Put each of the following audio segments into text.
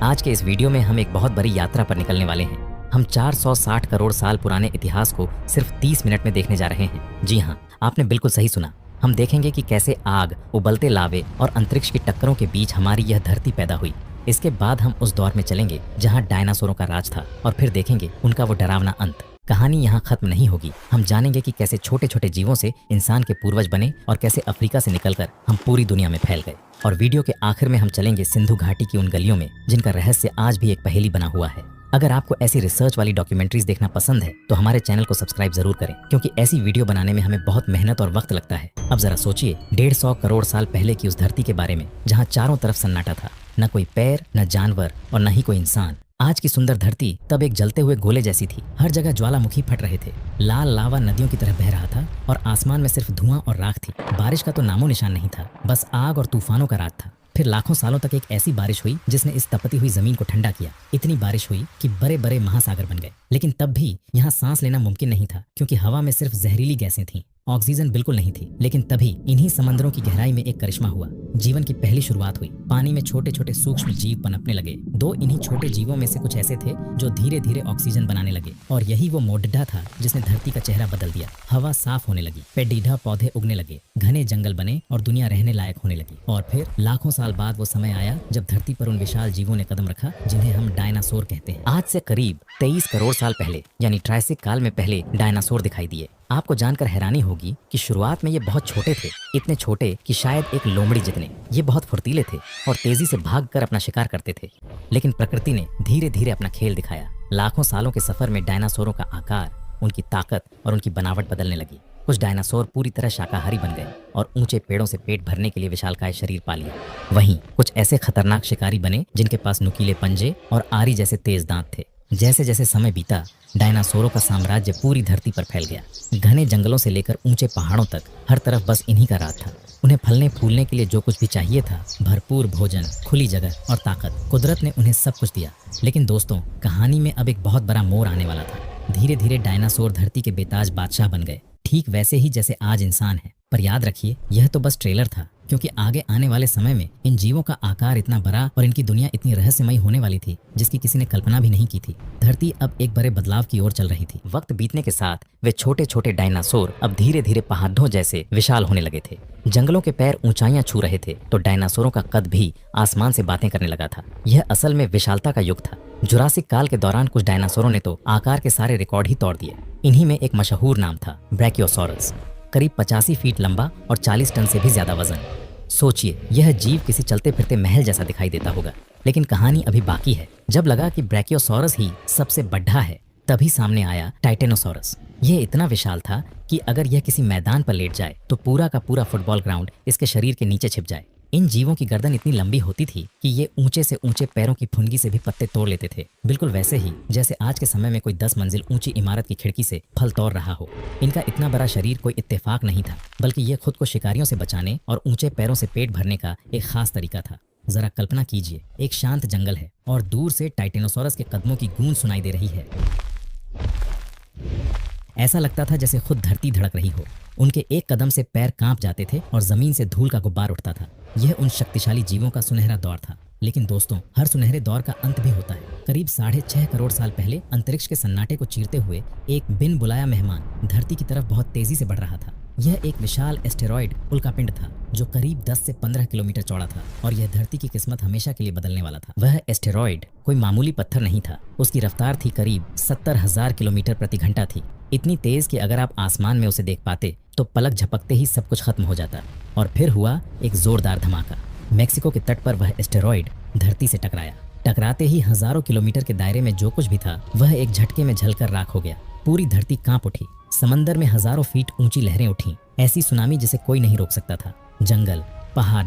आज के इस वीडियो में हम एक बहुत बड़ी यात्रा पर निकलने वाले हैं। हम 460 करोड़ साल पुराने इतिहास को सिर्फ 30 मिनट में देखने जा रहे हैं। जी हाँ, आपने बिल्कुल सही सुना। हम देखेंगे कि कैसे आग, उबलते लावे और अंतरिक्ष की टक्करों के बीच हमारी यह धरती पैदा हुई। इसके बाद हम उस दौर में चलेंगे जहाँ डायनासोरों का राज था और फिर देखेंगे उनका वो डरावना अंत। कहानी यहाँ खत्म नहीं होगी। हम जानेंगे कि कैसे छोटे छोटे जीवों से इंसान के पूर्वज बने और कैसे अफ्रीका से निकलकर हम पूरी दुनिया में फैल गए। और वीडियो के आखिर में हम चलेंगे सिंधु घाटी की उन गलियों में जिनका रहस्य आज भी एक पहेली बना हुआ है। अगर आपको ऐसी रिसर्च वाली डॉक्यूमेंट्रीज देखना पसंद है तो हमारे चैनल को सब्सक्राइब जरूर करें, क्योंकि ऐसी वीडियो बनाने में हमें बहुत मेहनत और वक्त लगता है। अब जरा सोचिए 150 करोड़ साल पहले की उस धरती के बारे में जहाँ चारों तरफ सन्नाटा था, न कोई पैर, न जानवर और न ही कोई इंसान। आज की सुंदर धरती तब एक जलते हुए गोले जैसी थी। हर जगह ज्वालामुखी फट रहे थे, लाल लावा नदियों की तरह बह रहा था और आसमान में सिर्फ धुआं और राख थी। बारिश का तो नामो निशान नहीं था, बस आग और तूफानों का राज था। फिर लाखों सालों तक एक ऐसी बारिश हुई जिसने इस तपती हुई जमीन को ठंडा किया। इतनी बारिश हुई कि बड़े बड़े महासागर बन गए। लेकिन तब भी यहाँ सांस लेना मुमकिन नहीं था, क्योंकि हवा में सिर्फ जहरीली गैसें थीं, ऑक्सीजन बिल्कुल नहीं थी। लेकिन तभी इन्हीं समंदरों की गहराई में एक करिश्मा हुआ। जीवन की पहली शुरुआत हुई। पानी में छोटे छोटे सूक्ष्म जीव पनपने लगे। दो इन्हीं छोटे जीवों में से कुछ ऐसे थे जो धीरे धीरे ऑक्सीजन बनाने लगे, और यही वो मोडडा था जिसने धरती का चेहरा बदल दिया। हवा साफ होने लगी, पेडीढ़ा पौधे उगने लगे, घने जंगल बने और दुनिया रहने लायक होने लगी। और फिर लाखों साल बाद वो समय आया जब धरती पर उन विशाल जीवों ने कदम रखा जिन्हें हम डायनासोर कहते हैं। आज से करीब 23 करोड़ साल पहले यानी ट्रायसिक काल में पहले डायनासोर दिखाई दिए। आपको जानकर हैरानी होगी कि शुरुआत में ये बहुत छोटे थे, इतने छोटे कि शायद एक लोमड़ी जितने। ये बहुत फुर्तीले थे और तेजी से भागकर अपना शिकार करते थे। लेकिन प्रकृति ने धीरे धीरे अपना खेल दिखाया। लाखों सालों के सफर में डायनासोरों का आकार, उनकी ताकत और उनकी बनावट बदलने लगी। कुछ डायनासोर पूरी तरह शाकाहारी बन गए और ऊंचे पेड़ों से पेट भरने के लिए विशालकाय शरीर पा लिया। वहीं कुछ ऐसे खतरनाक शिकारी बने जिनके पास नुकीले पंजे और आरी जैसे तेज दांत थे। जैसे जैसे समय बीता, डायनासोरों का साम्राज्य पूरी धरती पर फैल गया। घने जंगलों से लेकर ऊंचे पहाड़ों तक हर तरफ बस इन्हीं का राज था। उन्हें फलने फूलने के लिए जो कुछ भी चाहिए था, भरपूर भोजन, खुली जगह और ताकत, कुदरत ने उन्हें सब कुछ दिया। लेकिन दोस्तों, कहानी में अब एक बहुत बड़ा मोड़ आने वाला था। धीरे धीरे डायनासोर धरती के बेताज बादशाह बन गए, ठीक वैसे ही जैसे आज इंसान है। पर याद रखिए, यह तो बस ट्रेलर था, क्योंकि आगे आने वाले समय में इन जीवों का आकार इतना बड़ा और इनकी दुनिया इतनी रहस्यमयी होने वाली थी जिसकी किसी ने कल्पना भी नहीं की थी। धरती अब एक बड़े बदलाव की ओर चल रही थी। वक्त बीतने के साथ वे छोटे छोटे डायनासोर अब धीरे धीरे पहाड़ों जैसे विशाल होने लगे थे। जंगलों के पैर ऊंचाइयां छू रहे थे तो डायनासोरों का कद भी आसमान से बातें करने लगा था। यह असल में विशालता का युग था। जुरासिक काल के दौरान कुछ डायनासोरों ने तो आकार के सारे रिकॉर्ड ही तोड़ दिए। इन्हीं में एक मशहूर नाम था ब्रैकियोसॉरस, करीब 85 फीट लंबा और 40 टन से भी ज्यादा वजन। सोचिए, यह जीव किसी चलते फिरते महल जैसा दिखाई देता होगा। लेकिन कहानी अभी बाकी है। जब लगा कि ब्रैकियोसॉरस ही सबसे बड़ा है, तभी सामने आया टाइटेनोसॉरस। यह इतना विशाल था कि अगर यह किसी मैदान पर लेट जाए तो पूरा का पूरा फुटबॉल ग्राउंड इसके शरीर के नीचे छिप जाए। इन जीवों की गर्दन इतनी लंबी होती थी कि ये ऊंचे से ऊंचे पैरों की फुनगी से भी पत्ते तोड़ लेते थे, बिल्कुल वैसे ही जैसे आज के समय में कोई 10 मंजिल ऊंची इमारत की खिड़की से फल तोड़ रहा हो। इनका इतना बड़ा शरीर कोई इत्तेफाक नहीं था, बल्कि ये खुद को शिकारियों से बचाने और ऊंचे पैरों से पेट भरने का एक खास तरीका था। जरा कल्पना कीजिए, एक शांत जंगल है और दूर से टाइटेनोसॉरस के कदमों की गूंज सुनाई दे रही है। ऐसा लगता था जैसे खुद धरती धड़क रही हो। उनके एक कदम से पैर कांप जाते थे और जमीन से धूल का गुब्बार उठता था। यह उन शक्तिशाली जीवों का सुनहरा दौर था। लेकिन दोस्तों, हर सुनहरे दौर का अंत भी होता है। करीब 6.5 करोड़ साल पहले अंतरिक्ष के सन्नाटे को चीरते हुए एक बिन बुलाया मेहमान धरती की तरफ बहुत तेजी से बढ़ रहा था। यह एक विशाल एस्टेरॉयड उल्कापिंड था जो करीब 10 से 15 किलोमीटर चौड़ा था, और यह धरती की किस्मत हमेशा के लिए बदलने वाला था। वह एस्टेरॉयड कोई मामूली पत्थर नहीं था। उसकी रफ्तार थी करीब 70,000 किलोमीटर प्रति घंटा थी। इतनी तेज कि अगर आप आसमान में उसे देख पाते तो पलक झपकते ही सब कुछ खत्म हो जाता। और फिर हुआ एक जोरदार धमाका। मेक्सिको के तट पर वह एस्टेरॉयड धरती से टकराया। टकराते ही हजारों किलोमीटर के दायरे में जो कुछ भी था वह एक झटके में जलकर राख हो गया। पूरी धरती कांप उठी। समंदर में हजारों फीट ऊंची लहरें उठी, ऐसी सुनामी जिसे कोई नहीं रोक सकता था। जंगल, पहाड़,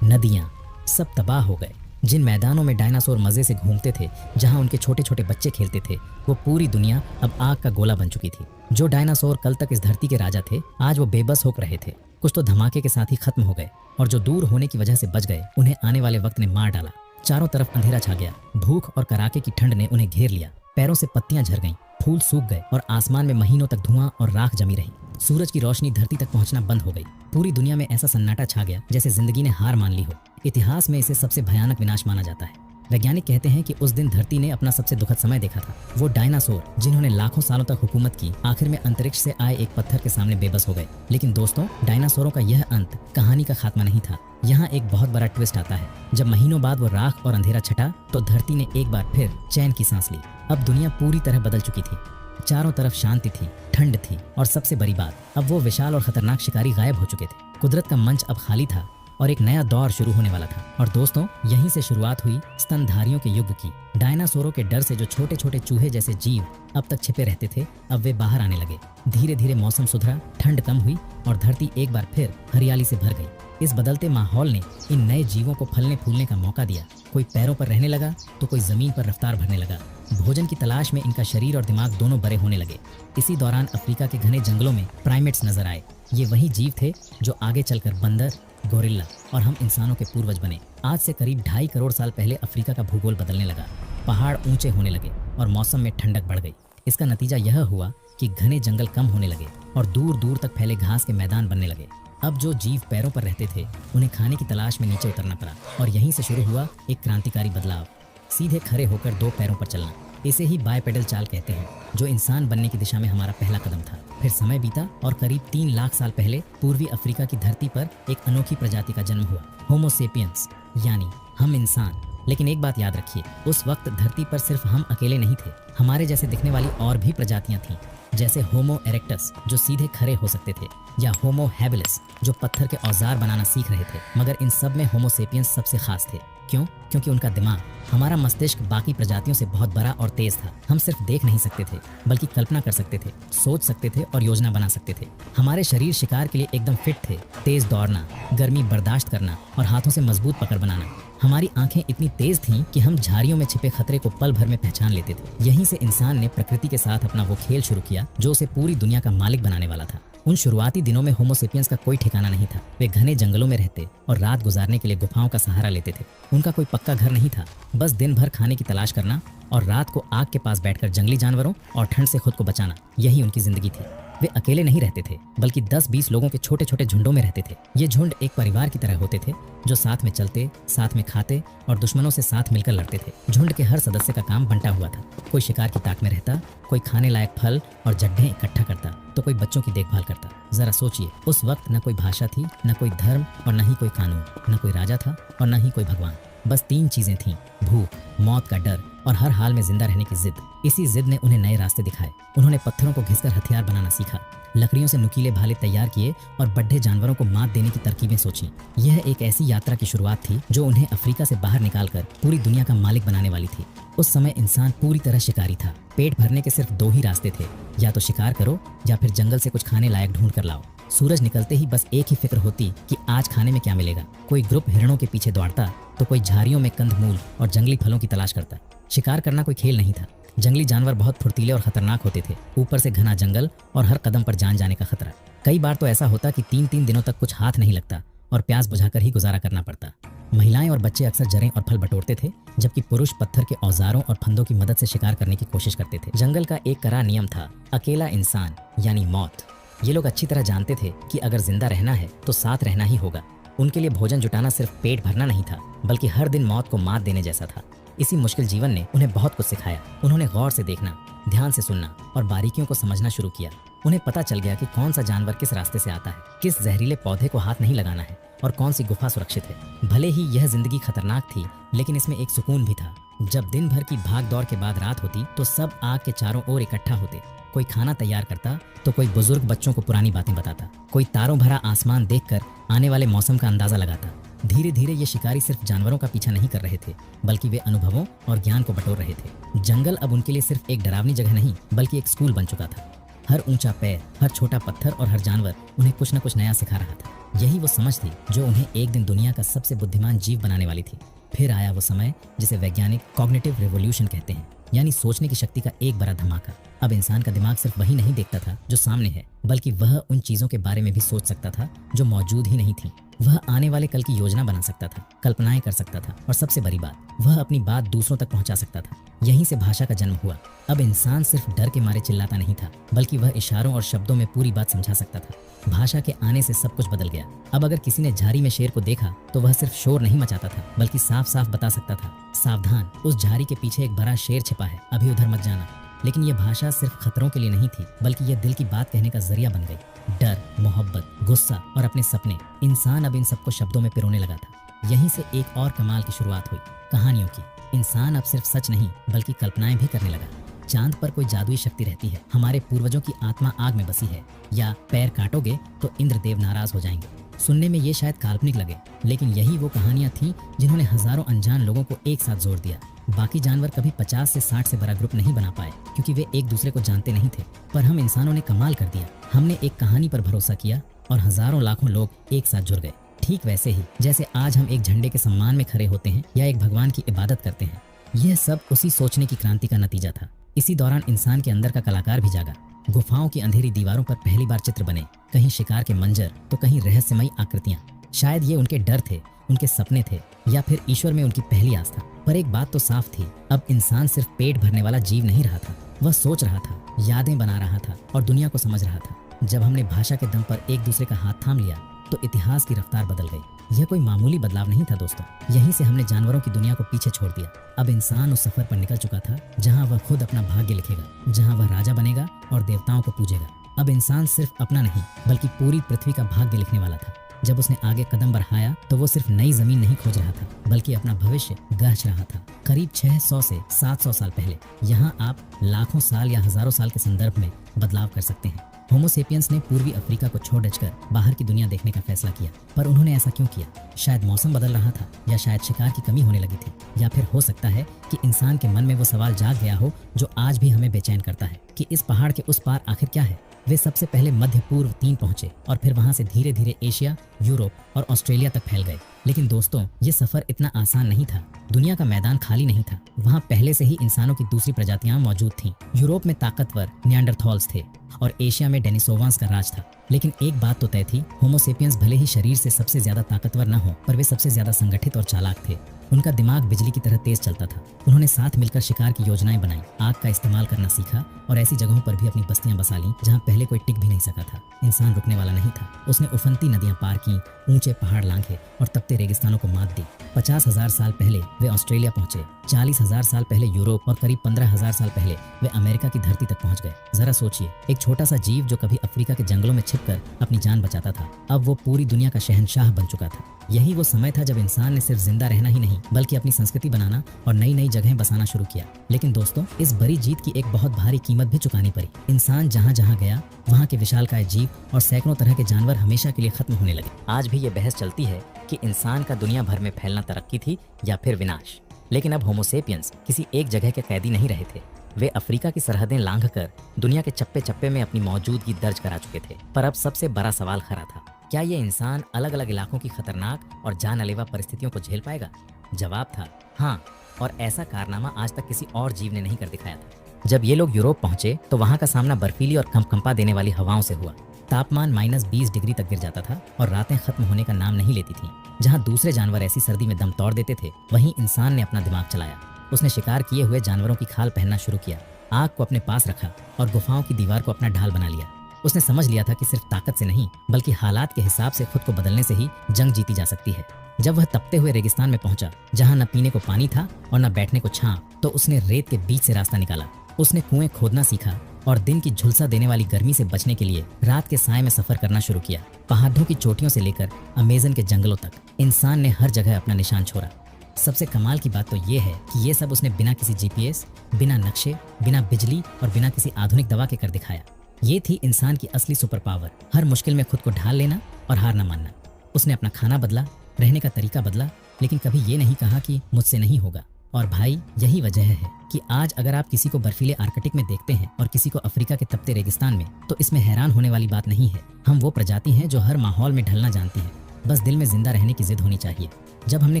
नदियां सब तबाह हो गए। जिन मैदानों में डायनासोर मजे से घूमते थे, जहां उनके छोटे छोटे बच्चे खेलते थे, वो पूरी दुनिया अब आग का गोला बन चुकी थी। जो डायनासोर कल तक इस धरती के राजा थे, आज वो बेबस होकर रहे थे। कुछ तो धमाके के साथ ही खत्म हो गए, और जो दूर होने की वजह से बच गए उन्हें आने वाले वक्त ने मार डाला। चारों तरफ अंधेरा छा गया। भूख और कड़ाके की ठंड ने उन्हें घेर लिया। पैरों से पत्तियां झड़ गईं, फूल सूख गए और आसमान में महीनों तक धुआं और राख जमी रही। सूरज की रोशनी धरती तक पहुंचना बंद हो गई। पूरी दुनिया में ऐसा सन्नाटा छा गया जैसे जिंदगी ने हार मान ली हो। इतिहास में इसे सबसे भयानक विनाश माना जाता है। वैज्ञानिक कहते हैं कि उस दिन धरती ने अपना सबसे दुखद समय देखा था। वो डायनासोर जिन्होंने लाखों सालों तक हुकूमत की, आखिर में अंतरिक्ष से आए एक पत्थर के सामने बेबस हो गए। लेकिन दोस्तों, डायनासोरों का यह अंत कहानी का खात्मा नहीं था। यहाँ एक बहुत बड़ा ट्विस्ट आता है। जब महीनों बाद वो राख और अंधेरा छटा तो धरती ने एक बार फिर चैन की सांस ली। अब दुनिया पूरी तरह बदल चुकी थी। चारों तरफ शांति थी, ठंड थी और सबसे बड़ी बात, अब वो विशाल और खतरनाक शिकारी गायब हो चुके थे। कुदरत का मंच अब खाली था और एक नया दौर शुरू होने वाला था। और दोस्तों, यहीं से शुरुआत हुई स्तनधारियों के युग की। डायनासोरों के डर से जो छोटे छोटे चूहे जैसे जीव अब तक छिपे रहते थे, अब वे बाहर आने लगे। धीरे धीरे मौसम सुधरा, ठंड कम हुई और धरती एक बार फिर हरियाली से भर गई। इस बदलते माहौल ने इन नए जीवों को फलने फूलने का मौका दिया। कोई पैरों पर रहने लगा तो कोई जमीन पर रफ्तार भरने लगा। भोजन की तलाश में इनका शरीर और दिमाग दोनों बड़े होने लगे। इसी दौरान अफ्रीका के घने जंगलों में प्राइमेट्स नजर आए। ये वही जीव थे जो आगे चलकर बंदर, गोरिल्ला और हम इंसानों के पूर्वज बने। आज से करीब 2.5 करोड़ साल पहले अफ्रीका का भूगोल बदलने लगा। पहाड़ ऊंचे होने लगे और मौसम में ठंडक बढ़ गई। इसका नतीजा यह हुआ कि घने जंगल कम होने लगे और दूर दूर तक फैले घास के मैदान बनने लगे। अब जो जीव पैरों पर रहते थे, उन्हें खाने की तलाश में नीचे उतरना पड़ा और यहीं से शुरू हुआ एक क्रांतिकारी बदलाव। सीधे खड़े होकर 2 पैरों पर चलना, इसे ही बायपेडल चाल कहते हैं, जो इंसान बनने की दिशा में हमारा पहला कदम था। फिर समय बीता और करीब 3 लाख साल पहले पूर्वी अफ्रीका की धरती पर एक अनोखी प्रजाति का जन्म हुआ, होमो सेपियंस, यानी हम इंसान। लेकिन एक बात याद रखिए, उस वक्त धरती पर सिर्फ हम अकेले नहीं थे। हमारे जैसे दिखने वाली और भी प्रजातियां थीं, जैसे होमो इरेक्टस जो सीधे खड़े हो सकते थे, या होमो हैबिलिस जो पत्थर के औजार बनाना सीख रहे थे। मगर इन सब में होमो सेपियंस सबसे खास थे। क्यों? क्योंकि उनका दिमाग, हमारा मस्तिष्क बाकी प्रजातियों से बहुत बड़ा और तेज था। हम सिर्फ देख नहीं सकते थे, बल्कि कल्पना कर सकते थे, सोच सकते थे और योजना बना सकते थे। हमारे शरीर शिकार के लिए एकदम फिट थे। तेज दौड़ना, गर्मी बर्दाश्त करना और हाथों से मजबूत पकड़ बनाना। हमारी आंखें इतनी तेज थीं कि हम झाड़ियों में छिपे खतरे को पल भर में पहचान लेते थे। यहीं से इंसान ने प्रकृति के साथ अपना वो खेल शुरू किया जो उसे पूरी दुनिया का मालिक बनाने वाला था। उन शुरुआती दिनों में होमो सेपियंस का कोई ठिकाना नहीं था। वे घने जंगलों में रहते और रात गुजारने के लिए गुफाओं का सहारा लेते थे। उनका कोई पक्का घर नहीं था, बस दिन भर खाने की तलाश करना और रात को आग के पास बैठकर जंगली जानवरों और ठंड से खुद को बचाना, यही उनकी जिंदगी थी। वे अकेले नहीं रहते थे, बल्कि 10-20 लोगों के छोटे छोटे झुंडों में रहते थे। ये झुंड एक परिवार की तरह होते थे, जो साथ में चलते, साथ में खाते और दुश्मनों से साथ मिलकर लड़ते थे। झुंड के हर सदस्य का काम बंटा हुआ था। कोई शिकार की ताक में रहता, कोई खाने लायक फल और जड्ढे इकट्ठा करता, तो कोई बच्चों की देखभाल करता। जरा सोचिए, उस वक्त न कोई भाषा थी, न कोई धर्म और न ही कोई कानून, न कोई राजा था और न ही कोई भगवान। बस 3 चीजें थीं, भूख, मौत का डर और हर हाल में जिंदा रहने की जिद। इसी जिद ने उन्हें नए रास्ते दिखाए। उन्होंने पत्थरों को घिसकर हथियार बनाना सीखा, लकड़ियों से नुकीले भाले तैयार किए और बड्ढे जानवरों को मात देने की तरकीबें सोची। यह एक ऐसी यात्रा की शुरुआत थी जो उन्हें अफ्रीका से बाहर निकालकर पूरी दुनिया का मालिक बनाने वाली थी। उस समय इंसान पूरी तरह शिकारी था। पेट भरने के सिर्फ 2 ही रास्ते थे, या तो शिकार करो या फिर जंगल से कुछ खाने लायक ढूंढ कर लाओ। सूरज निकलते ही बस एक ही फिक्र होती कि आज खाने में क्या मिलेगा। कोई ग्रुप हिरणों के पीछे दौड़ता तो कोई झाड़ियों में कंदमूल और जंगली फलों की तलाश करता। शिकार करना कोई खेल नहीं था। जंगली जानवर बहुत फुर्तीले और खतरनाक होते थे। ऊपर से घना जंगल और हर कदम पर जान जाने का खतरा। कई बार तो ऐसा होता कि 3-3 दिनों तक कुछ हाथ नहीं लगता और प्यास बुझाकर ही गुजारा करना पड़ता। महिलाएं और बच्चे अक्सर जरें और फल बटोरते थे, जबकि पुरुष पत्थर के औजारों और फंदों की मदद से शिकार करने की कोशिश करते थे। जंगल का एक कड़ा नियम था, अकेला इंसान यानी मौत। ये लोग अच्छी तरह जानते थे कि अगर जिंदा रहना है तो साथ रहना ही होगा। उनके लिए भोजन जुटाना सिर्फ पेट भरना नहीं था, बल्कि हर दिन मौत को मात देने जैसा था। इसी मुश्किल जीवन ने उन्हें बहुत कुछ सिखाया। उन्होंने गौर से देखना, ध्यान से सुनना और बारीकियों को समझना शुरू किया। उन्हें पता चल गया कि कौन सा जानवर किस रास्ते से आता है, किस जहरीले पौधे को हाथ नहीं लगाना है और कौन सी गुफा सुरक्षित है। भले ही यह जिंदगी खतरनाक थी, लेकिन इसमें एक सुकून भी था। जब दिन भर की भाग दौड़ के बाद रात होती तो सब आग के चारों ओर इकट्ठा होते। कोई खाना तैयार करता तो कोई बुजुर्ग बच्चों को पुरानी बातें बताता, कोई तारों भरा आसमान देखकर आने वाले मौसम का अंदाजा लगाता। धीरे धीरे ये शिकारी सिर्फ जानवरों का पीछा नहीं कर रहे थे, बल्कि वे अनुभवों और ज्ञान को बटोर रहे थे। जंगल अब उनके लिए सिर्फ एक डरावनी जगह नहीं, बल्कि एक स्कूल बन चुका था। हर ऊंचा पैर, हर छोटा पत्थर और हर जानवर उन्हें कुछ न कुछ नया सिखा रहा था। यही वो समझ थी जो उन्हें एक दिन दुनिया का सबसे बुद्धिमान जीव बनाने वाली थी। फिर आया वो समय जिसे वैज्ञानिक कॉग्निटिव रिवॉल्यूशन कहते हैं, यानी सोचने की शक्ति का एक बड़ा धमाका। अब इंसान का दिमाग सिर्फ वही नहीं देखता था जो सामने है, बल्कि वह उन चीजों के बारे में भी सोच सकता था जो मौजूद ही नहीं थी। वह आने वाले कल की योजना बना सकता था, कल्पनाएं कर सकता था और सबसे बड़ी बात, वह अपनी बात दूसरों तक पहुंचा सकता था। यहीं से भाषा का जन्म हुआ। अब इंसान सिर्फ डर के मारे चिल्लाता नहीं था, बल्कि वह इशारों और शब्दों में पूरी बात समझा सकता था। भाषा के आने से सब कुछ बदल गया। अब अगर किसी ने झाड़ी में शेर को देखा तो वह सिर्फ शोर नहीं मचाता था, बल्कि साफ साफ बता सकता था, सावधान, उस झाड़ी के पीछे एक बड़ा शेर छिपा है, अभी उधर मत जाना। लेकिन ये भाषा सिर्फ खतरों के लिए नहीं थी, बल्कि ये दिल की बात कहने का जरिया बन गई। डर, मोहब्बत, गुस्सा और अपने सपने, इंसान अब इन सबको शब्दों में पिरोने लगा था। यहीं से एक और कमाल की शुरुआत हुई, कहानियों की। इंसान अब सिर्फ सच नहीं बल्कि कल्पनाएं भी करने लगा। चांद पर कोई जादुई शक्ति रहती है, हमारे पूर्वजों की आत्मा आग में बसी है, या पैर काटोगे तो इंद्रदेव नाराज हो जाएंगे। सुनने में ये शायद काल्पनिक लगे, लेकिन यही वो कहानियां थीं जिन्होंने हजारों अनजान लोगों को एक साथ जोड़ दिया। बाकी जानवर कभी 50 से 60 से बड़ा ग्रुप नहीं बना पाए, क्योंकि वे एक दूसरे को जानते नहीं थे। पर हम इंसानों ने कमाल कर दिया। हमने एक कहानी पर भरोसा किया और हजारों लाखों लोग एक साथ जुड़ गए। ठीक वैसे ही जैसे आज हम एक झंडे के सम्मान में खड़े होते हैं या एक भगवान की इबादत करते हैं। यह सब उसी सोचने की क्रांति का नतीजा था। इसी दौरान इंसान के अंदर का कलाकार भी जागा। गुफाओं की अंधेरी दीवारों पर पहली बार चित्र बने, कहीं शिकार के मंजर तो कहीं रहस्यमयी आकृतियां। शायद ये उनके डर थे, उनके सपने थे, या फिर ईश्वर में उनकी पहली आस्था। पर एक बात तो साफ थी, अब इंसान सिर्फ पेट भरने वाला जीव नहीं रहा था। वह सोच रहा था, यादें बना रहा था और दुनिया को समझ रहा था। जब हमने भाषा के दम पर एक दूसरे का हाथ थाम लिया तो इतिहास की रफ्तार बदल गई। यह कोई मामूली बदलाव नहीं था दोस्तों, यहीं से हमने जानवरों की दुनिया को पीछे छोड़ दिया। अब इंसान उस सफर पर निकल चुका था जहां वह खुद अपना भाग्य लिखेगा, जहां वह राजा बनेगा और देवताओं को पूजेगा। अब इंसान सिर्फ अपना नहीं बल्कि पूरी पृथ्वी का भाग्य लिखने वाला था। जब उसने आगे कदम बढ़ाया तो वो सिर्फ नई जमीन नहीं खोज रहा था, बल्कि अपना भविष्य गढ़ रहा था। करीब 600 से 700 साल पहले। यहाँ आप लाखों साल या हजारों साल के संदर्भ में बदलाव कर सकते हैं। होमो सेपियंस ने पूर्वी अफ्रीका को छोड़ कर बाहर की दुनिया देखने का फैसला किया। पर उन्होंने ऐसा क्यों किया? शायद मौसम बदल रहा था, या शायद शिकार की कमी होने लगी थी, या फिर हो सकता है कि इंसान के मन में वो सवाल जाग गया हो जो आज भी हमें बेचैन करता है कि इस पहाड़ के उस पार आखिर क्या है। वे सबसे पहले मध्य पूर्व 3 पहुंचे और फिर वहां से धीरे धीरे एशिया, यूरोप और ऑस्ट्रेलिया तक फैल गए। लेकिन दोस्तों, ये सफर इतना आसान नहीं था। दुनिया का मैदान खाली नहीं था। वहाँ पहले से ही इंसानों की दूसरी प्रजातियां मौजूद थीं। यूरोप में ताकतवर निएंडरथॉल्स थे और एशिया में डेनिसोवांस का राज था। लेकिन एक बात तो तय थी, होमो सेपियंस भले ही शरीर से सबसे ज्यादा ताकतवर न हो, पर वे सबसे ज्यादा संगठित और चालाक थे। उनका दिमाग बिजली की तरह तेज चलता था। उन्होंने साथ मिलकर शिकार की योजनाएं बनाई, आग का इस्तेमाल करना सीखा और ऐसी जगहों पर भी अपनी बस्तियां बसा लीं जहां पहले कोई टिक भी नहीं सका था। इंसान रुकने वाला नहीं था। उसने उफनती नदियां पार की, ऊंचे पहाड़ लांघे और तपते रेगिस्तानों को मात दी। 50,000 साल पहले वे ऑस्ट्रेलिया पहुंचे, 40,000 साल पहले यूरोप और करीब 15,000 साल पहले वे अमेरिका की धरती तक पहुंच गए। जरा सोचिए, एक छोटा सा जीव जो कभी अफ्रीका के जंगलों में छिपकर अपनी जान बचाता था, अब वो पूरी दुनिया का शहंशाह बन चुका था। यही वो समय था जब इंसान ने सिर्फ जिंदा रहना ही नहीं बल्कि अपनी संस्कृति बनाना और नई नई जगहें बसाना शुरू किया। लेकिन दोस्तों, इस बड़ी जीत की एक बहुत भारी कीमत भी चुकानी पड़ी। इंसान जहाँ जहाँ गया वहाँ के विशालकाय जीव और सैकड़ों तरह के जानवर हमेशा के लिए खत्म होने लगे। आज भी ये बहस चलती है कि इंसान का दुनिया भर में फैलना तरक्की थी या फिर विनाश। लेकिन अब होमो सेपियंस किसी एक जगह के कैदी नहीं रहे थे। वे अफ्रीका की सरहदें लांघकर दुनिया के चप्पे चप्पे में अपनी मौजूदगी दर्ज करा चुके थे। पर अब सबसे बड़ा सवाल खड़ा था, क्या ये इंसान अलग अलग इलाकों की खतरनाक और जानलेवा परिस्थितियों को झेल पाएगा? जवाब था हाँ, और ऐसा कारनामा आज तक किसी और जीव ने नहीं कर दिखाया था। जब ये लोग यूरोप पहुंचे तो वहां का सामना बर्फीली और कंपकंपा देने वाली हवाओं से हुआ। तापमान -20 डिग्री तक गिर जाता था और रातें खत्म होने का नाम नहीं लेती थीं। जहां दूसरे जानवर ऐसी सर्दी में दम तोड़ देते थे, वहीं इंसान ने अपना दिमाग चलाया। उसने शिकार किए हुए जानवरों की खाल पहनना शुरू किया, आग को अपने पास रखा और गुफाओं की दीवार को अपना ढाल बना लिया। उसने समझ लिया था कि सिर्फ ताकत से नहीं बल्कि हालात के हिसाब से खुद को बदलने से ही जंग जीती जा सकती है। जब वह तपते हुए रेगिस्तान में पहुंचा, जहां न पीने को पानी था और न बैठने को छांव, तो उसने रेत के बीच से रास्ता निकाला। उसने कुएं खोदना सीखा और दिन की झुलसा देने वाली गर्मी से बचने के लिए रात के साए में सफर करना शुरू किया। पहाड़ों की चोटियों से लेकर अमेज़न के जंगलों तक इंसान ने हर जगह अपना निशान छोड़ा। सबसे कमाल की बात तो ये है कि ये सब उसने बिना किसी GPS, बिना नक्शे, बिना बिजली और बिना किसी आधुनिक दवा के कर दिखाया। ये थी इंसान की असली सुपर पावर, हर मुश्किल में खुद को ढाल लेना और हार न मानना। उसने अपना खाना बदला, रहने का तरीका बदला, लेकिन कभी ये नहीं कहा कि मुझसे नहीं होगा। और भाई, यही वजह है कि आज अगर आप किसी को बर्फीले आर्कटिक में देखते हैं और किसी को अफ्रीका के तपते रेगिस्तान में, तो इसमें हैरान होने वाली बात नहीं है। हम वो प्रजाति हैं जो हर माहौल में ढलना जानती है। बस दिल में जिंदा रहने की जिद होनी चाहिए। जब हमने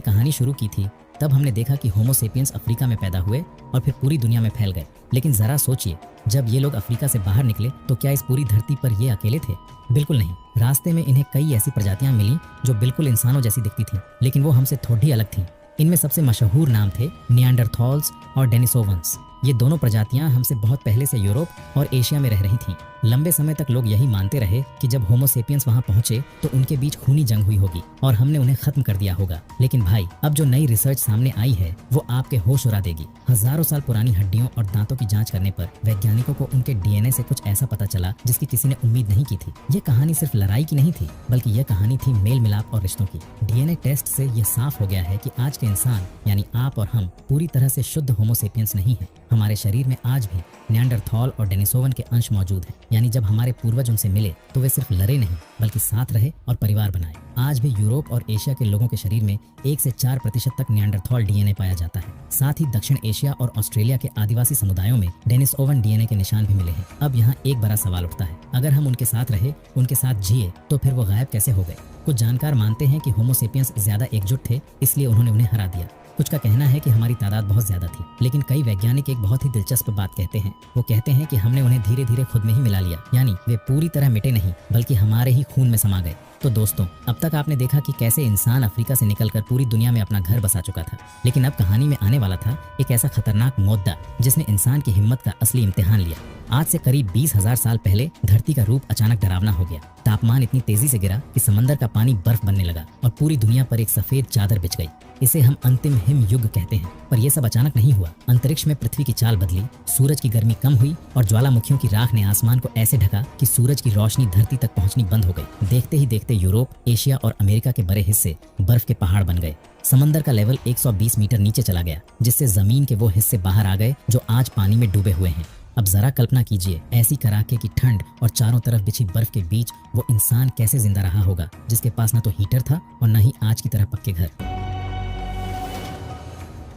कहानी शुरू की थी तब हमने देखा कि होमो सेपियंस अफ्रीका में पैदा हुए और फिर पूरी दुनिया में फैल गए। लेकिन जरा सोचिए, जब ये लोग अफ्रीका से बाहर निकले तो क्या इस पूरी धरती पर ये अकेले थे? बिल्कुल नहीं। रास्ते में इन्हें कई ऐसी प्रजातियां मिली जो बिल्कुल इंसानों जैसी दिखती थीं, लेकिन वो हमसे थोड़ी अलग थीं। इनमें सबसे मशहूर नाम थे निएंडरथॉल्स और डेनिसोवांस। ये दोनों प्रजातियां हमसे बहुत पहले से यूरोप और एशिया में रह रही थीं। लंबे समय तक लोग यही मानते रहे कि जब होमो सेपियंस वहां पहुंचे तो उनके बीच खूनी जंग हुई होगी और हमने उन्हें खत्म कर दिया होगा। लेकिन भाई, अब जो नई रिसर्च सामने आई है वो आपके होश उड़ा देगी। हजारों साल पुरानी हड्डियों और दांतों की जांच करने पर वैज्ञानिकों को उनके डीएनए से कुछ ऐसा पता चला जिसकी किसी ने उम्मीद नहीं की थी। ये कहानी सिर्फ लड़ाई की नहीं थी, बल्कि यह कहानी थी मेल मिलाप और रिश्तों की। डीएनए टेस्ट से ये साफ हो गया है कि आज के इंसान यानी आप और हम पूरी तरह से शुद्ध होमो सेपियंस नहीं है। हमारे शरीर में आज भी निएंडरथॉल और डेनिसोवन के अंश मौजूद हैं। यानी जब हमारे पूर्वज उनसे मिले तो वे सिर्फ लड़े नहीं बल्कि साथ रहे और परिवार बनाए। आज भी यूरोप और एशिया के लोगों के शरीर में 1 से 4% तक निएंडरथॉल डीएनए पाया जाता है। साथ ही दक्षिण एशिया और ऑस्ट्रेलिया के आदिवासी समुदायों में डेनिसोवन डीएनए के निशान भी मिले हैं। अब यहाँ एक बड़ा सवाल उठता है, अगर हम उनके साथ रहे, उनके साथ जिए, तो फिर वो गायब कैसे हो गए? कुछ जानकार मानते हैं कि होमो सेपियंस ज्यादा एकजुट थे, इसलिए उन्होंने उन्हें हरा दिया। कुछ का कहना है कि हमारी तादाद बहुत ज्यादा थी, लेकिन कई वैज्ञानिक एक बहुत ही दिलचस्प बात कहते हैं। वो कहते हैं कि हमने उन्हें धीरे धीरे खुद में ही मिला लिया, यानी वे पूरी तरह मिटे नहीं बल्कि हमारे ही खून में समा गए। तो दोस्तों, अब तक आपने देखा कि कैसे इंसान अफ्रीका से निकलकर पूरी दुनिया में अपना घर बसा चुका था, लेकिन अब कहानी में आने वाला था एक ऐसा खतरनाक मुद्दा जिसने इंसान की हिम्मत का असली इम्तिहान लिया। आज से करीब 20,000 साल पहले धरती का रूप अचानक डरावना हो गया। तापमान इतनी तेजी से गिरा कि समंदर का पानी बर्फ बनने लगा और पूरी दुनिया पर एक सफेद चादर बिछ गई। इसे हम अंतिम हिम युग कहते हैं। पर यह सब अचानक नहीं हुआ। अंतरिक्ष में पृथ्वी की चाल बदली, सूरज की गर्मी कम हुई और ज्वालामुखियों की राख ने आसमान को ऐसे ढका कि सूरज की रोशनी धरती तक पहुंचनी बंद हो गई। देखते ही देखते यूरोप, एशिया और अमेरिका के बड़े हिस्से बर्फ के पहाड़ बन गए। समंदर का लेवल 120 मीटर नीचे चला गया, जिससे जमीन के वो हिस्से बाहर आ गए जो आज पानी में डूबे हुए हैं। अब जरा कल्पना कीजिए, ऐसी कड़ाके की ठंड और चारों तरफ बिछी बर्फ के बीच वो इंसान कैसे जिंदा रहा होगा, जिसके पास न तो हीटर था और न ही आज की तरह पक्के घर।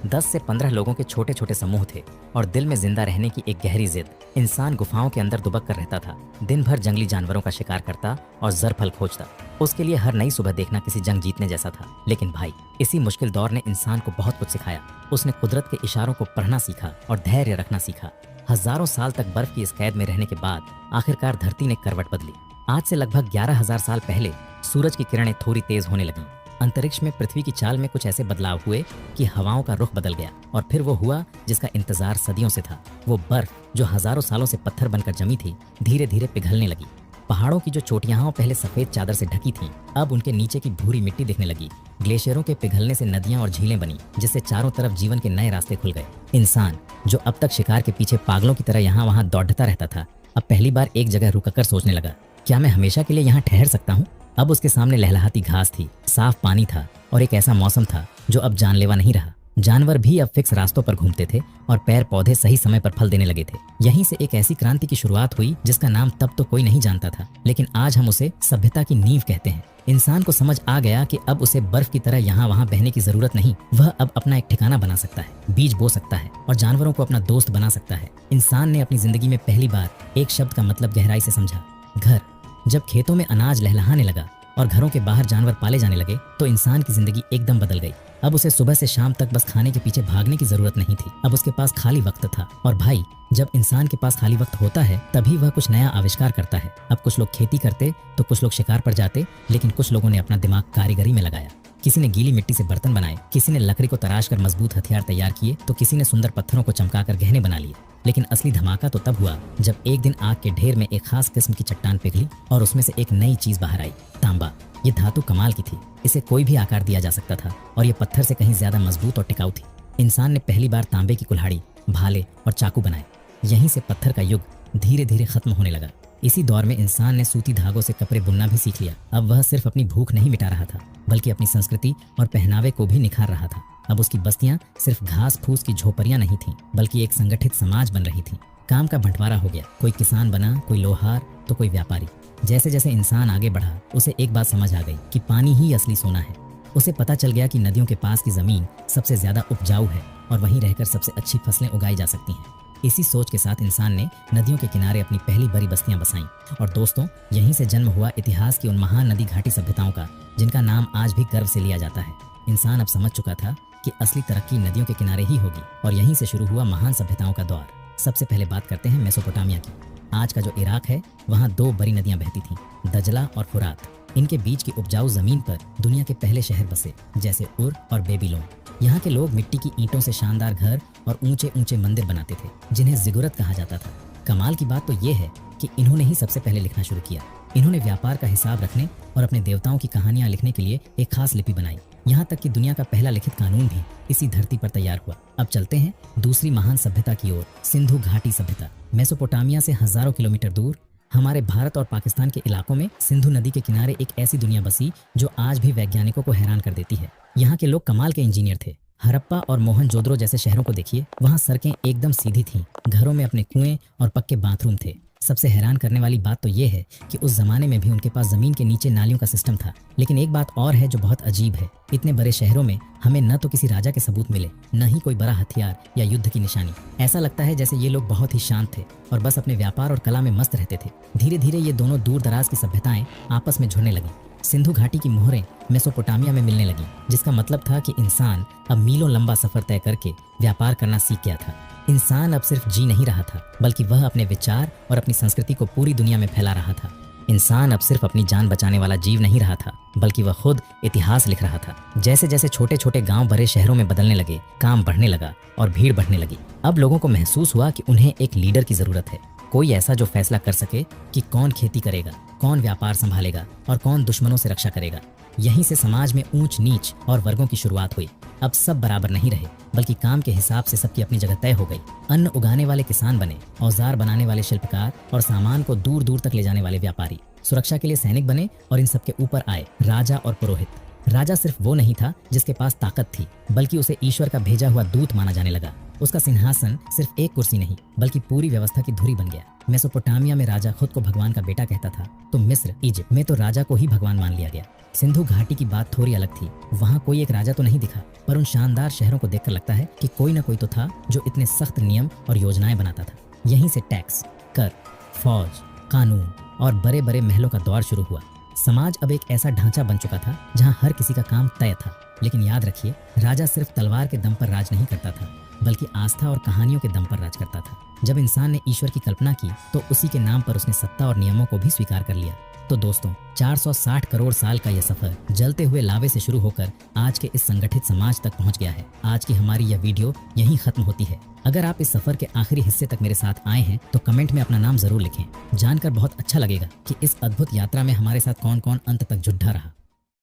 10 से 15 लोगों के छोटे छोटे समूह थे और दिल में जिंदा रहने की एक गहरी जिद। इंसान गुफाओं के अंदर दुबक कर रहता था, दिन भर जंगली जानवरों का शिकार करता और जर फल खोजता। उसके लिए हर नई सुबह देखना किसी जंग जीतने जैसा था। लेकिन भाई, इसी मुश्किल दौर ने इंसान को बहुत कुछ सिखाया। उसने कुदरत के इशारों को पढ़ना सीखा और धैर्य रखना सीखा। हजारों साल तक बर्फ की इस कैद में रहने के बाद आखिरकार धरती ने करवट बदली। आज से लगभग 11,000 साल पहले सूरज की किरणें थोड़ी तेज होने लगीं। अंतरिक्ष में पृथ्वी की चाल में कुछ ऐसे बदलाव हुए कि हवाओं का रुख बदल गया और फिर वो हुआ जिसका इंतजार सदियों से था। वो बर्फ जो हजारों सालों से पत्थर बनकर जमी थी, धीरे धीरे पिघलने लगी। पहाड़ों की जो चोटियां पहले सफेद चादर से ढकी थीं, अब उनके नीचे की भूरी मिट्टी दिखने लगी। ग्लेशियरों के पिघलने से नदियां और झीलें बनी, जिससे चारों तरफ जीवन के नए रास्ते खुल गए। इंसान जो अब तक शिकार के पीछे पागलों की तरह यहाँ वहाँ दौड़ता रहता था, अब पहली बार एक जगह रुककर सोचने लगा, क्या मैं हमेशा के लिए यहाँ ठहर सकता हूँ? अब उसके सामने लहलहाती घास थी, साफ पानी था और एक ऐसा मौसम था जो अब जानलेवा नहीं रहा। जानवर भी अब फिक्स रास्तों पर घूमते थे और पेड़ पौधे सही समय पर फल देने लगे थे। यहीं से एक ऐसी क्रांति की शुरुआत हुई जिसका नाम तब तो कोई नहीं जानता था, लेकिन आज हम उसे सभ्यता की नींव कहते हैं। इंसान को समझ आ गया कि अब उसे बर्फ की तरह यहाँ वहाँ बहने की जरूरत नहीं। वह अब अपना एक ठिकाना बना सकता है, बीज बो सकता है और जानवरों को अपना दोस्त बना सकता है। इंसान ने अपनी जिंदगी में पहली बार एक शब्द का मतलब गहराई से समझा, घर। जब खेतों में अनाज लहलहाने लगा और घरों के बाहर जानवर पाले जाने लगे तो इंसान की जिंदगी एकदम बदल गई। अब उसे सुबह से शाम तक बस खाने के पीछे भागने की जरूरत नहीं थी। अब उसके पास खाली वक्त था। और भाई, जब इंसान के पास खाली वक्त होता है तभी वह कुछ नया आविष्कार करता है। अब कुछ लोग खेती करते तो कुछ लोग शिकार पर जाते, लेकिन कुछ लोगों ने अपना दिमाग कारीगरी में लगाया। किसी ने गीली मिट्टी से बर्तन बनाए, किसी ने लकड़ी को तराश कर मजबूत हथियार तैयार किए, तो किसी ने सुंदर पत्थरों को चमकाकर गहने बना लिए। लेकिन असली धमाका तो तब हुआ जब एक दिन आग के ढेर में एक खास किस्म की चट्टान पिघली और उसमें से एक नई चीज बाहर आई, तांबा। ये धातु कमाल की थी, इसे कोई भी आकार दिया जा सकता था और ये पत्थर से कहीं ज्यादा मजबूत और टिकाऊ थी। इंसान ने पहली बार तांबे की कुल्हाड़ी, भाले और चाकू बनाए। यहीं से पत्थर का युग धीरे धीरे खत्म होने लगा। इसी दौर में इंसान ने सूती धागों से कपड़े बुनना भी सीख लिया। अब वह सिर्फ अपनी भूख नहीं मिटा रहा था, बल्कि अपनी संस्कृति और पहनावे को भी निखार रहा था। अब उसकी बस्तियां सिर्फ घास फूस की झोपड़ियां नहीं थीं, बल्कि एक संगठित समाज बन रही थी। काम का बंटवारा हो गया, कोई किसान बना, कोई लोहार तो कोई व्यापारी। जैसे जैसे इंसान आगे बढ़ा, उसे एक बात समझ आ गई कि पानी ही असली सोना है। उसे पता चल गया कि नदियों के पास की जमीन सबसे ज्यादा उपजाऊ है और वहीं रहकर सबसे अच्छी फसलें उगाई जा सकती हैं। इसी सोच के साथ इंसान ने नदियों के किनारे अपनी पहली बड़ी बस्तियां बसाईं। और दोस्तों, यहीं से जन्म हुआ इतिहास की उन महान नदी घाटी सभ्यताओं का, जिनका नाम आज भी गर्व से लिया जाता है। इंसान अब समझ चुका था कि असली तरक्की नदियों के किनारे ही होगी और यहीं से शुरू हुआ महान सभ्यताओं का दौर। सबसे पहले बात करते हैं मेसोपोटामिया की। आज का जो इराक है, वहाँ 2 बड़ी नदियां बहती थीं, दजला और फुरात। इनके बीच की उपजाऊ जमीन पर दुनिया के पहले शहर बसे, जैसे उर और बेबीलोन। यहाँ के लोग मिट्टी की ईंटों से शानदार घर और ऊंचे ऊंचे मंदिर बनाते थे, जिन्हें जिगुरत कहा जाता था। कमाल की बात तो ये है कि इन्होंने ही सबसे पहले लिखना शुरू किया। इन्होंने व्यापार का हिसाब रखने और अपने देवताओं की कहानियां लिखने के लिए एक खास लिपि बनाई। यहाँ तक कि दुनिया का पहला लिखित कानून भी इसी धरती पर तैयार हुआ। अब चलते हैं दूसरी महान सभ्यता की ओर, सिंधु घाटी सभ्यता। मेसोपोटामिया से हजारों किलोमीटर दूर हमारे भारत और पाकिस्तान के इलाकों में सिंधु नदी के किनारे एक ऐसी दुनिया बसी जो आज भी वैज्ञानिकों को हैरान कर देती है। यहाँ के लोग कमाल के इंजीनियर थे। हड़प्पा और मोहनजोदड़ो जैसे शहरों को देखिए, वहाँ सड़कें एकदम सीधी थीं, घरों में अपने कुएं और पक्के बाथरूम थे। सबसे हैरान करने वाली बात तो ये है कि उस जमाने में भी उनके पास जमीन के नीचे नालियों का सिस्टम था। लेकिन एक बात और है जो बहुत अजीब है, इतने बड़े शहरों में हमें न तो किसी राजा के सबूत मिले, न ही कोई बड़ा हथियार या युद्ध की निशानी। ऐसा लगता है जैसे ये लोग बहुत ही शांत थे और बस अपने व्यापार और कला में मस्त रहते थे। धीरे धीरे ये दोनों दूर दराज की सभ्यताएं आपस में जुड़ने लगी। सिंधु घाटी की मोहरें मेसोपोटामिया में मिलने लगी, जिसका मतलब था कि इंसान अब मीलों लंबा सफर तय करके व्यापार करना सीख गया था। इंसान अब सिर्फ जी नहीं रहा था, बल्कि वह अपने विचार और अपनी संस्कृति को पूरी दुनिया में फैला रहा था। इंसान अब सिर्फ अपनी जान बचाने वाला जीव नहीं रहा था, बल्कि वह खुद इतिहास लिख रहा था। जैसे जैसे छोटे छोटे गांव बड़े शहरों में बदलने लगे, काम बढ़ने लगा और भीड़ बढ़ने लगी। अब लोगों को महसूस हुआ कि उन्हें एक लीडर की जरूरत है, कोई ऐसा जो फैसला कर सके कि कौन खेती करेगा, कौन व्यापार संभालेगा और कौन दुश्मनों से रक्षा करेगा। यहीं से समाज में ऊंच नीच और वर्गों की शुरुआत हुई। अब सब बराबर नहीं रहे, बल्कि काम के हिसाब से सबकी अपनी जगह तय हो गई। अन्न उगाने वाले किसान बने, औजार बनाने वाले शिल्पकार और सामान को दूर दूर तक ले जाने वाले व्यापारी। सुरक्षा के लिए सैनिक बने और इन सबके ऊपर आए राजा और पुरोहित। राजा सिर्फ वो नहीं था जिसके पास ताकत थी, बल्कि उसे ईश्वर का भेजा हुआ दूत माना जाने लगा। उसका सिंहासन सिर्फ एक कुर्सी नहीं, बल्कि पूरी व्यवस्था की धुरी बन गया। मेसोपोटामिया में राजा खुद को भगवान का बेटा कहता था, तो मिस्र, इजिप्ट में तो राजा को ही भगवान मान लिया गया। सिंधु घाटी की बात थोड़ी अलग थी। वहाँ कोई एक राजा तो नहीं दिखा, पर उन शानदार शहरों को देखकर लगता है कि कोई न कोई तो था जो इतने सख्त नियम और योजनाएं बनाता था। यहीं से टैक्स, कर, फौज, कानून और बड़े बड़े महलों का दौर शुरू हुआ। समाज अब एक ऐसा ढांचा बन चुका था जहाँ हर किसी का काम तय था। लेकिन याद रखिए, राजा सिर्फ तलवार के दम पर राज नहीं करता था, बल्कि आस्था और कहानियों के दम पर राज करता था। जब इंसान ने ईश्वर की कल्पना की तो उसी के नाम पर उसने सत्ता और नियमों को भी स्वीकार कर लिया। तो दोस्तों, 460 करोड़ साल का यह सफर जलते हुए लावे से शुरू होकर आज के इस संगठित समाज तक पहुंच गया है। आज की हमारी यह वीडियो यहीं खत्म होती है। अगर आप इस सफर के आखिरी हिस्से तक मेरे साथ आए हैं तो कमेंट में अपना नाम जरूर लिखें। जानकर बहुत अच्छा लगेगा कि इस अद्भुत यात्रा में हमारे साथ कौन कौन अंत तक जुड़ा रहा।